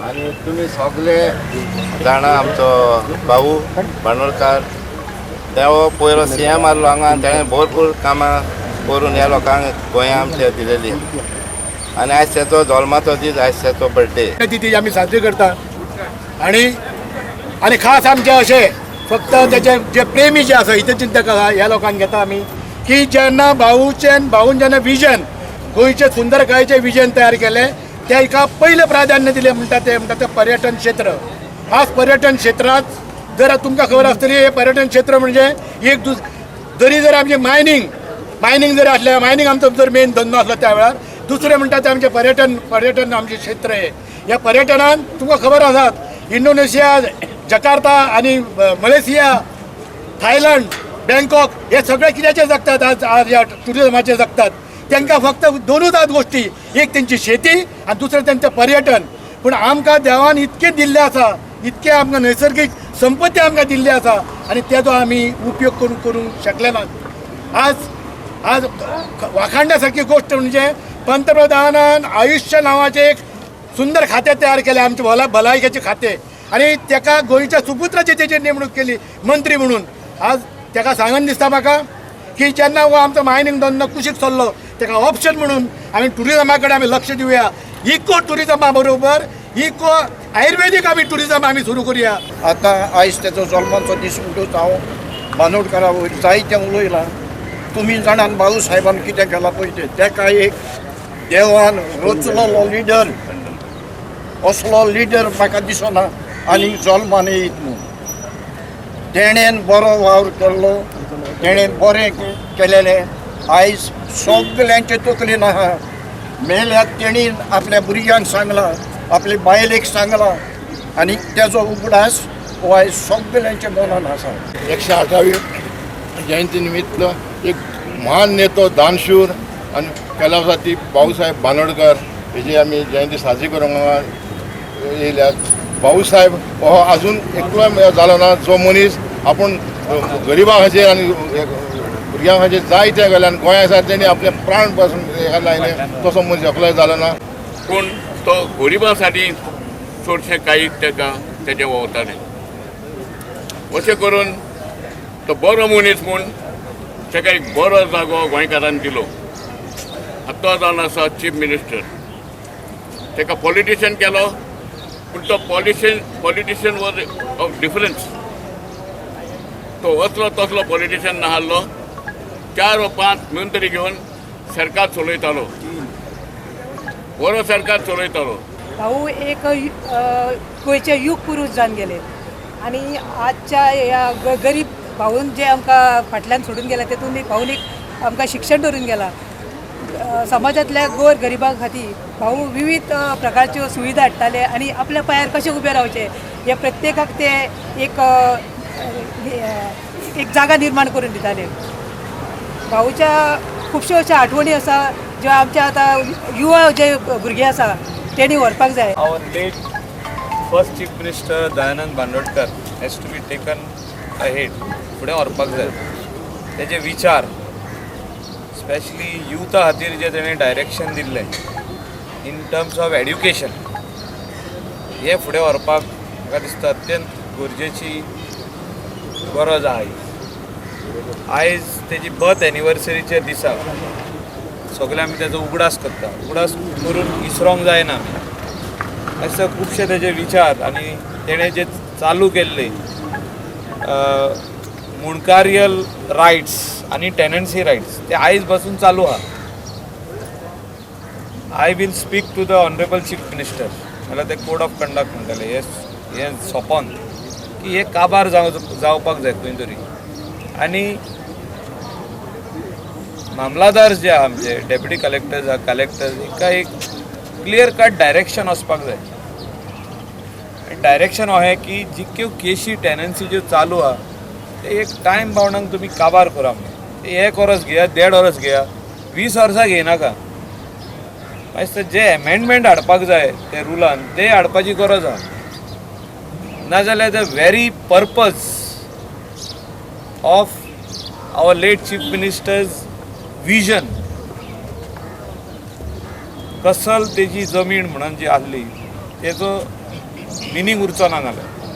आणि तुम्ही सगळे जाणा आमचो भाऊ बांदोडकार तेव्हा पयलो CM आसलो हांगा ताणें भरपूर कामां करून ह्या लोकांक गोंया आमच्या दिलेली आणि आयज ताचो जल्माचो दीस आयज ताचो बर्थडे ती आमी साजरी करता आणि खास आमचे अशें फक्त त्याचे जे प्रेमी जे आसा हितचिंतक आसा ह्या लोकांक घेता आमी की जेन्ना भाऊन जेन्ना विजन गोंयचे सुंदरकायेचें विजन तयार केलें तेका पयलें प्राधान्य दिलें म्हणटा ते पर्यटन क्षेत्र. आज पर्यटन क्षेत्रांत जर तुमकां खबर आसतली हे पर्यटन क्षेत्र म्हणजे एक जरी जर आमचे मायनींग जर आसलें मायनींग आमचो जर मेन धंदो आसलो त्या वेळार दुसरें म्हणटा ते आमचें पर्यटन आमचें क्षेत्र हे. ह्या पर्यटनान तुमकां खबर आसात इंडोनेशिया जकार्ता आणि मलेशिया थायलंड बँकॉक हे सगळे कित्याचे जगतात आज ह्या टुरिझमाचे जगतात. तांकां फक्त दोनूच आज गोष्टी एक तेंची शेती आनी दुसरें तेंचें पर्यटन. पूण आमकां देवान इतकें दिल्लें आसा इतकें आमकां नैसर्गीक संपत्ती आमकां दिल्ली आसा आनी तेजो आमी उपयोग करूंक शकले नात. आज वाखाणण्या सारकी गोष्ट म्हणजे पंतप्रधानान आयुष्य नांवाचें एक सुंदर खातें तयार केलें आमचें भलायकेचें खातें आनी ताका गोंयच्या सुपुत्राची तेची नेमणूक केली मंत्री म्हणून. आज ताका सांगन दिसता म्हाका की जेन्ना हो आमचो मायनींग धंदो कुशीक चल्लो ताका ऑप्शन म्हणून आमी टुरिझमा कडेन आमी लक्ष दिवया. इको टुरिझमा बरोबर इको आयुर्वेदीक आमी टुरिझम आमी सुरू करुया. आतां आयज तेचो जल्माचो दीस म्हणटूच हांव बांदोडकारा वयर जायतें उलयलां. तुमी जाणात बाळू साहेबान कितें केलां पळय तें तेका एक देवान रचलो लिडर असलो लिडर म्हाका दिसना आनी जल्मान येयत म्हणून. तेणेन बरो वावर केल्लो तेणें बरें केलेलें आयज सगल्यांचे तकलेन आहा. मेल्यात तेणीन आपल्या भुरग्यांक सांगलां आपल्या बायलेक सांगलां आनी तेजो उगडास हो आयज सगल्यांच्या मनान आसा. 108वी जयंती निमित्त एक महान नेतो दानशूर आणि कलावती भाऊसाहेब बांदोडकर हेची आमी जयंती साजरी करूंक येयल्यात. भाऊसाहेब हो आजून एकलो जालो ना जो मनीस आपूण गरिबां खातीर आनी भुरग्यां खातीर जायते गेले आनी गोंया खातीर तेणी आपले प्राण पासून लायले तसो मनीस एकलोय जालो ना. पूण तो गरिबांसाठी चडशें काही ताका तेजें वतालें. अशें करून तो बरो मनीस म्हूण ताका एक बरो जागो गोंयकारांनी दिलो. तो जावन आसा चीफ मिनिस्टर. ताका पॉलिटिशियन केलो पूण तो पॉलिटिशियन वॉज ऑफ डिफरन्स. तो असलो तसलो पॉलिटिशियन नाहल्लो. 4 वा 5 मेळून तरी घेवन सरकार चलयतालो. बरो सरकार चलयतालो. भाऊ एक गोंयचे युग पुरूश जावन गेले आणि आजच्या ह्या गरीब भाऊन जे आमकां फाटल्यान सोडून गेला तेतून एक भाऊन एक आमकां शिक्षण धरून गेला. समाजातल्या गोर गरिबां खातीर भाऊ विविध प्रकारच्यो सुविधा हाडटाले आणि आपल्या पांयार कशें उबे रावचे हे प्रत्येकाक ते एक जागा निर्माण करून दिताले. भाऊच्या खुबश्यो अशा आठवणी आसा ज्यो आमच्या आतां युवा जे भुरगे आसा तेणी व्हरपाक जाय. Our late first chief minister Dayanand Bandodkar has to be taken ahead. फुडें व्हरपाक जाय. तेजे विचार स्पेशली युथा खातीर जे तेणें डायरेक्शन दिल्लें इन टर्म्स ऑफ एड्युकेशन हे फुडें व्हरपाक म्हाका दिसता अत्यंत गरजेची गरज आहा. आयज तेजी बर्थ एनिवर्सरीच्या दिसा सगळे आमी तेजो उगडास करता. उगडास करून इसरोंक जायना आमी. अशे खुबशे तेजे विचार आनी तेणें जे चालू केल्ले मुणकारियल रायट्स आनी टेनन्सी रायट्स ते आयज पासून चालू आहा. I will speak to the honourable chief minister जाल्यार ते कोड ऑफ कंडक्ट म्हणटाले हे सोंपोन की हे काबार जावपाक जाय खंय तरी. आनी मामलादार जे आहा आमचे डेप्युटी कलेक्टर हिका एक क्लियर कट डायरेक्शन वचपाक जाय. डायरेक्शन हो की जितक्यो केसी टेनन्सी ज्यो चालू आहा ते एक टायम बाउंडाक तुमी काबार करा. म्हणजे 1 वर्स घेया 1.5 वर्स घेया 20 वर्सां घेयनाका. मागीर जे एमेंडमेंट हाडपाक जाय ते रुलान ते हाडपाची गरज आहा. नाजाल्यार the very purpose of our late chief minister's vision कसल तेजी जमीन म्हणून जी आसली तेजो मिनींग उरचो ना जालें